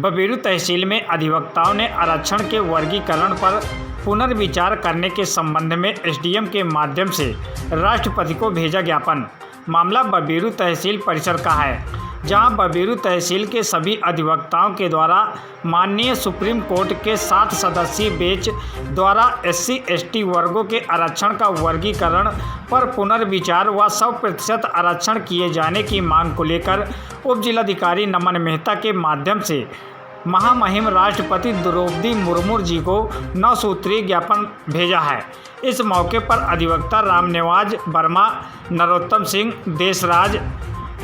बबेरू तहसील में अधिवक्ताओं ने आरक्षण के वर्गीकरण पर पुनर्विचार करने के संबंध में एसडीएम के माध्यम से राष्ट्रपति को भेजा ज्ञापन। मामला बबेरू तहसील परिसर का है, जहां बबेरू तहसील के सभी अधिवक्ताओं के द्वारा माननीय सुप्रीम कोर्ट के 7 सदस्यीय बेंच द्वारा SC/ST वर्गों के आरक्षण का वर्गीकरण पर पुनर्विचार व 100% आरक्षण किए जाने की मांग को लेकर उप जिलाधिकारी नमन मेहता के माध्यम से महामहिम राष्ट्रपति द्रौपदी मुर्मू जी को 9 सूत्रीय ज्ञापन भेजा है। इस मौके पर अधिवक्ता रामनिवाज वर्मा, नरोत्तम सिंह, देशराज,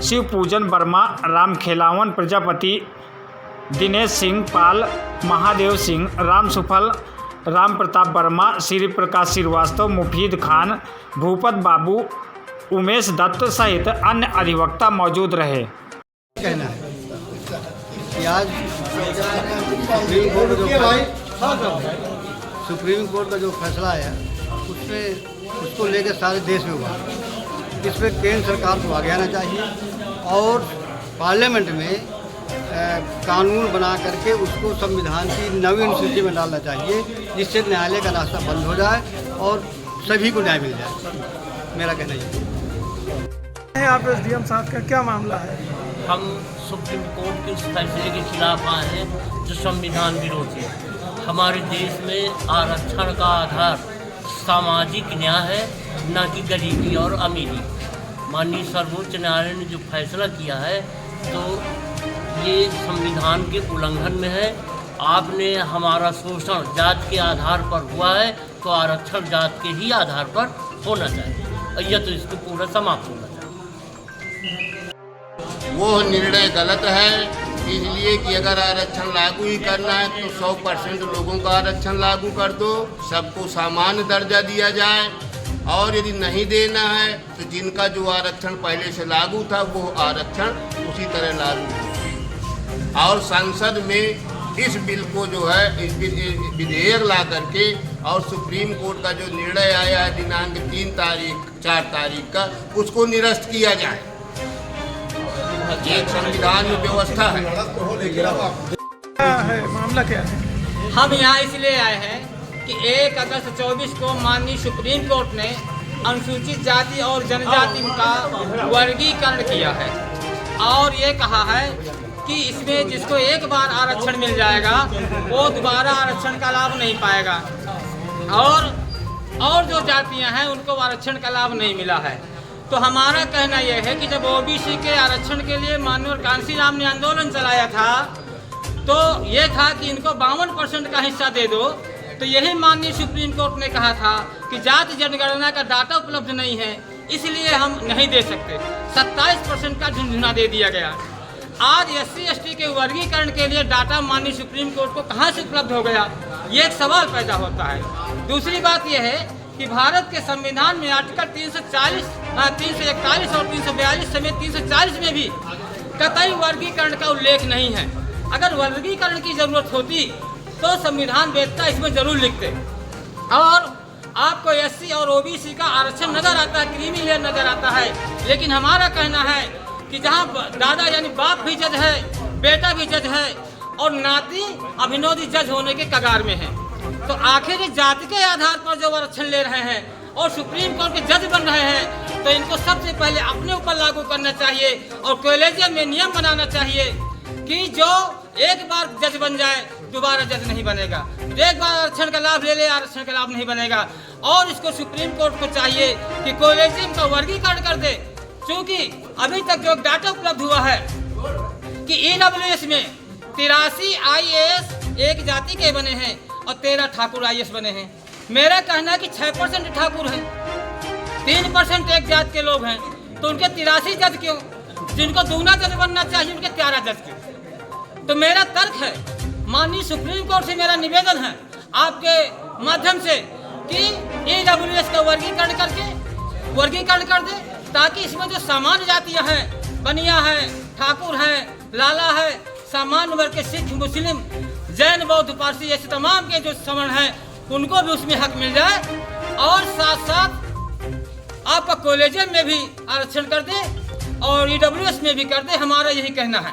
शिवपूजन वर्मा, राम खेलावन प्रजापति, दिनेश सिंह पाल, महादेव सिंह, राम सुफल, राम प्रताप वर्मा, श्री प्रकाश श्रीवास्तव, मुफीद खान, भूपत बाबू, उमेश दत्त सहित अन्य अधिवक्ता मौजूद रहे। कहना है कि आज सुप्रीम कोर्ट का जो फैसला है उसको लेकर सारे देश में हुआ, इस पर केंद्र सरकार को आगे आना चाहिए और पार्लियामेंट में कानून बना करके उसको संविधान की नवीन सूची में डालना चाहिए, जिससे न्यायालय का रास्ता बंद हो जाए और सभी को न्याय मिल जाए। मेरा कहना ये है। आप एसडीएम साहब का क्या मामला है? हम सुप्रीम कोर्ट के उस फैसले के खिलाफ आए हैं जो संविधान विरोधी है। हमारे देश में आरक्षण का आधार सामाजिक न्याय है, न कि गरीबी और अमीरी। माननीय सर्वोच्च न्यायालय ने जो फैसला किया है तो ये संविधान के उल्लंघन में है। आपने हमारा शोषण जात के आधार पर हुआ है तो आरक्षण जात के ही आधार पर होना चाहिए और यह तो इसको पूरा समाप्त होना चाहिए। वो निर्णय गलत है, इसलिए कि अगर आरक्षण लागू ही करना है तो 100% लोगों का आरक्षण लागू कर दो, सबको सामान्य दर्जा दिया जाए, और यदि नहीं देना है तो जिनका जो आरक्षण पहले से लागू था वो आरक्षण उसी तरह लागू हो। और संसद में इस बिल को जो है इस विधेयक ला करके और सुप्रीम कोर्ट का जो निर्णय आया है दिनांक 4 तारीख का, उसको निरस्त किया जाए। ये संविधान में व्यवस्था है। क्या है मामला, क्या है? हम यहाँ इसलिए आए हैं कि 1 अगस्त 24 को माननीय सुप्रीम कोर्ट ने अनुसूचित जाति और जनजाति का वर्गीकरण किया है और ये कहा है कि इसमें जिसको एक बार आरक्षण मिल जाएगा वो दोबारा आरक्षण का लाभ नहीं पाएगा, और जो जातियां हैं उनको आरक्षण का लाभ नहीं मिला है। तो हमारा कहना यह है कि जब ओबीसी के आरक्षण के लिए माननीय कांशीराम ने आंदोलन चलाया था तो ये था कि इनको 52% का हिस्सा दे दो, तो यही माननीय सुप्रीम कोर्ट ने कहा था कि जाति जनगणना का डाटा उपलब्ध नहीं है, इसलिए हम नहीं दे सकते। 27% का झुंझुना दे दिया गया। आज SC/ST के वर्गीकरण के लिए डाटा माननीय सुप्रीम कोर्ट को कहाँ से उपलब्ध हो गया, ये एक सवाल पैदा होता है। दूसरी बात यह है कि भारत के संविधान में आर्टिकल 341 और 342 समेत 340 में भी कतई वर्गीकरण का उल्लेख नहीं है। अगर वर्गीकरण की जरूरत होती तो संविधान वेत्ता इसमें जरूर लिखते। और आपको SC और OBC का आरक्षण नजर आता है, क्रीमी लेयर नजर आता है, लेकिन हमारा कहना है कि जहाँ दादा यानी बाप भी जज है, बेटा भी जज है और नाती अभिनोदी जज होने के कगार में है, तो आखिर इस जाति के आधार पर जो आरक्षण ले रहे हैं और सुप्रीम कोर्ट के जज बन रहे हैं, तो इनको सबसे पहले अपने ऊपर लागू करना चाहिए और कॉलेजियम में नियम बनाना चाहिए कि जो एक बार जज बन जाए दोबारा जज नहीं बनेगा, एक बार आरक्षण का लाभ ले ले आरक्षण का लाभ नहीं बनेगा। और इसको सुप्रीम कोर्ट को चाहिए कि कॉलेजियम का वर्गीकरण कर दे, क्योंकि अभी तक जो डाटा उपलब्ध हुआ है कि EWS में 83 IAS एक जाति के बने हैं और 13 ठाकुर IAS बने हैं। मेरा कहना है कि 6% ठाकुर हैं, 3% एक जात के लोग हैं, तो उनके 83 जज क्यों? जिनको दूना जज बनना चाहिए उनके 13 जज क्यों? तो मेरा तर्क है, माननीय सुप्रीम कोर्ट से मेरा निवेदन है आपके माध्यम से कि EWS का वर्गीकरण कर दे, ताकि इसमें जो सामान्य जातियां हैं, बनिया है, ठाकुर हैं, लाला है, सामान्य वर्ग के सिख, मुस्लिम, जैन, बौद्ध, पारसी ऐसे तमाम के जो सवर्ण हैं उनको भी उसमें हक मिल जाए, और साथ साथ आपका कॉलेजियम में भी आरक्षण कर दे और EWS में भी कर दे। हमारा यही कहना है।